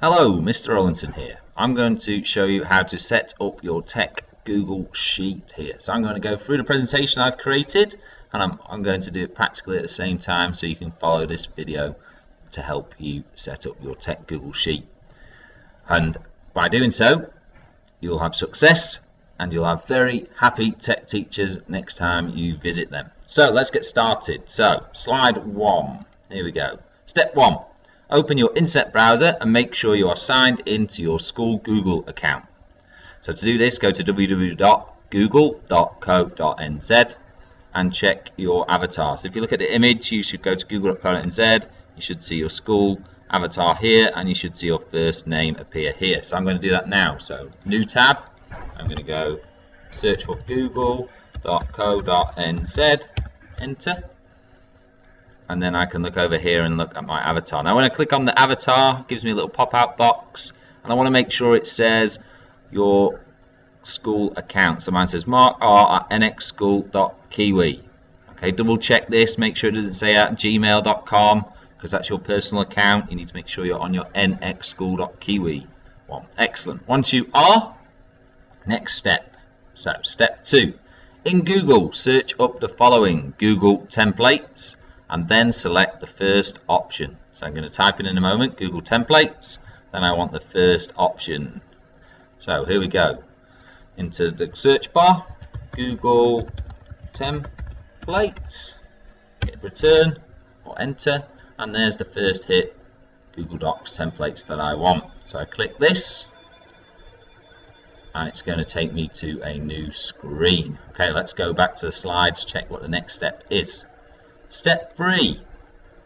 Hello, Mr. Rollinson here. I'm going to show you how to set up your Tech Google Sheet here. So I'm going to go through the presentation I've created, and I'm going to do it practically at the same time so you can follow this video to help you set up your Tech Google Sheet. And by doing so, you'll have success and you'll have very happy tech teachers next time you visit them. So let's get started. So slide 1, here we go. Step 1. Open your Internet browser and make sure you are signed into your school Google account. So to do this, go to www.google.co.nz and check your avatar. So if you look at the image, you should go to google.co.nz, you should see your school avatar here, and you should see your first name appear here. So I'm going to do that now. So new tab, I'm going to go search for google.co.nz, enter. And then I can look over here and look at my avatar. Now when I click on the avatar, it gives me a little pop-out box, and I want to make sure it says your school account. So mine says markr@nxschool.kiwi. Okay, double check this, make sure it doesn't say at gmail.com, because that's your personal account. You need to make sure you're on your nxschool.kiwi one. Excellent. Once you are, next step. So step 2. In Google, search up the following: Google Templates, and then select the first option. So I'm going to type in a moment Google Templates, then I want the first option. So here we go. Into the search bar, Google Templates, hit return or enter, and there's the first hit, Google Docs templates that I want. So I click this and it's going to take me to a new screen. Okay, let's go back to the slides, check what the next step is. Step 3.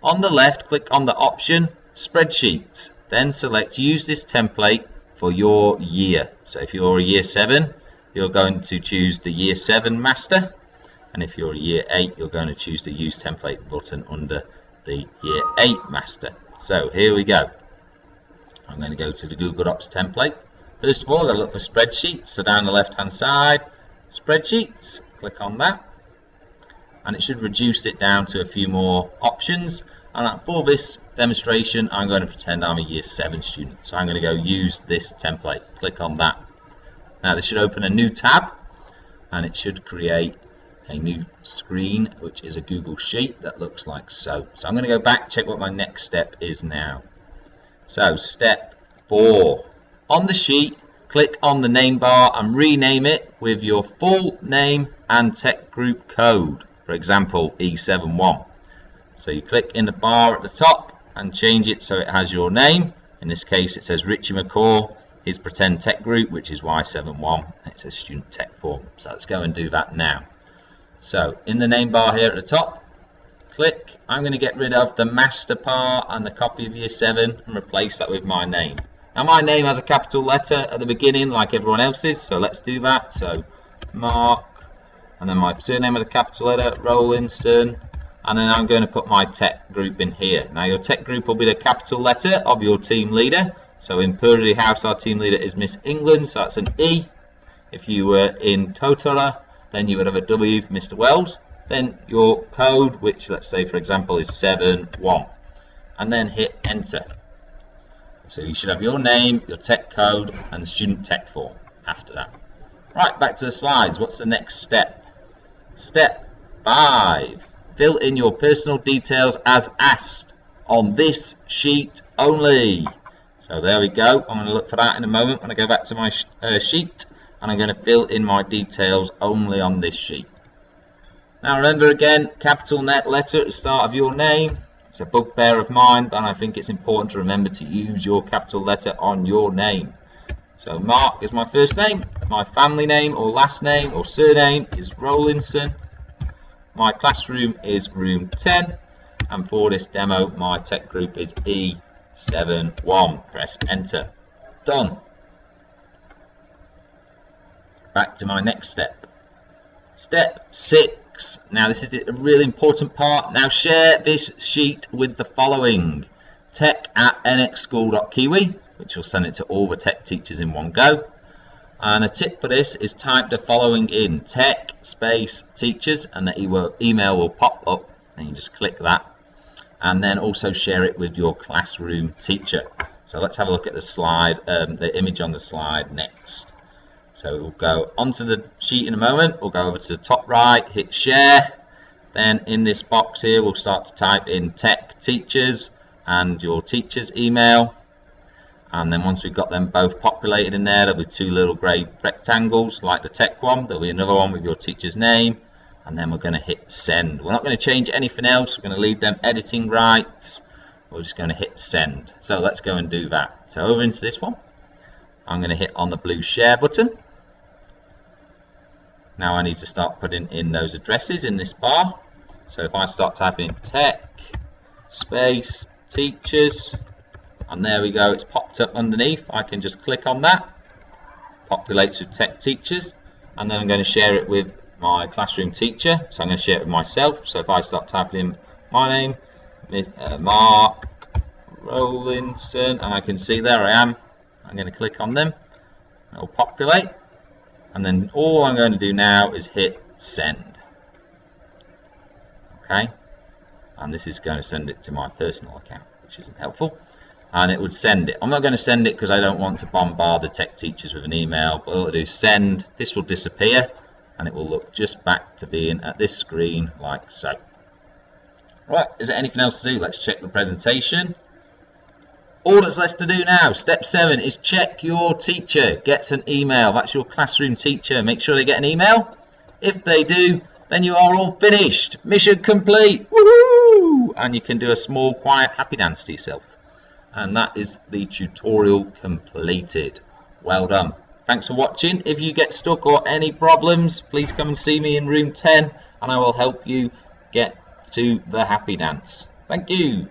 On the left, click on the option Spreadsheets. Then select Use this template for your year. So if you're a Year 7, you're going to choose the Year 7 Master. And if you're a Year 8, you're going to choose the Use Template button under the Year 8 Master. So here we go. I'm going to go to the Google Docs template. First of all, I've got to look for Spreadsheets. So down the left-hand side, Spreadsheets. Click on that. And it should reduce it down to a few more options. And for this demonstration, I'm going to pretend I'm a Year 7 student. So I'm going to go use this template. Click on that. Now this should open a new tab, and it should create a new screen, which is a Google Sheet that looks like so. So I'm going to go back, check what my next step is now. So step 4. On the sheet, click on the name bar and rename it with your full name and tech group code. For example, E71. So you click in the bar at the top and change it so it has your name. In this case, it says Richie McCaw, his pretend tech group, which is Y71. It says student tech form. So let's go and do that now. So in the name bar here at the top, click. I'm going to get rid of the master part and the copy of Year 7 and replace that with my name. Now my name has a capital letter at the beginning like everyone else's, so let's do that. So Mark. And then my surname has a capital letter, Rollinson, and then I'm going to put my tech group in here. Now your tech group will be the capital letter of your team leader. So in Purley House, our team leader is Miss England, so that's an E. If you were in Totala, then you would have a W for Mr. Wells. Then your code, which let's say for example is 71, and then hit enter. So you should have your name, your tech code, and the student tech form after that. Right, back to the slides. What's the next step? Step 5. Fill in your personal details as asked on this sheet only. So there we go. I'm going to look for that in a moment when I go back to my sheet, and I'm going to fill in my details only on this sheet. Now remember again, capital letter at the start of your name. It's a bugbear of mine, but I think it's important to remember to use your capital letter on your name. So Mark is my first name, my family name or last name or surname is Rollinson, my classroom is room 10, and for this demo my tech group is E71. Press enter. Done. Back to my next step. Step 6. Now this is a really important part. Now share this sheet with the following: tech@nxschool.kiwi, which will send it to all the tech teachers in one go. And a tip for this is type the following in: tech space teachers, and the email will pop up, and you just click that. and then also share it with your classroom teacher. So let's have a look at the slide, the image on the slide next. So we'll go onto the sheet in a moment. We'll go over to the top right, hit share. Then in this box here, we'll start to type in tech teachers and your teacher's email. And then once we've got them both populated in there, there'll be two little grey rectangles like the tech one. There'll be another one with your teacher's name. And then we're going to hit send. We're not going to change anything else. We're going to leave them editing rights. We're just going to hit send. So let's go and do that. So over into this one. I'm going to hit on the blue share button. Now I need to start putting in those addresses in this bar. So if I start typing in tech space teachers, and there we go, it's popped up underneath. I can just click on that, populates with tech teachers, and then I'm going to share it with my classroom teacher. So I'm going to share it with myself. So if I start typing in my name, Mark Rowlinson, and I can see there I am. I'm going to click on them. It'll populate. And then all I'm going to do now is hit send. Okay, and this is going to send it to my personal account, which isn't helpful. And it would send it. I'm not going to send it because I don't want to bombard the tech teachers with an email, but it'll do send. This will disappear and it will look just back to being at this screen like so. Right, is there anything else to do? Let's check the presentation. All that's left to do now, step 7, is check your teacher gets an email. That's your classroom teacher. Make sure they get an email. If they do, then you are all finished. Mission complete. Woohoo! And you can do a small, quiet, happy dance to yourself. And that is the tutorial completed. Well done. Thanks for watching. If you get stuck or any problems, please come and see me in room 10 and I will help you get to the happy dance. Thank you.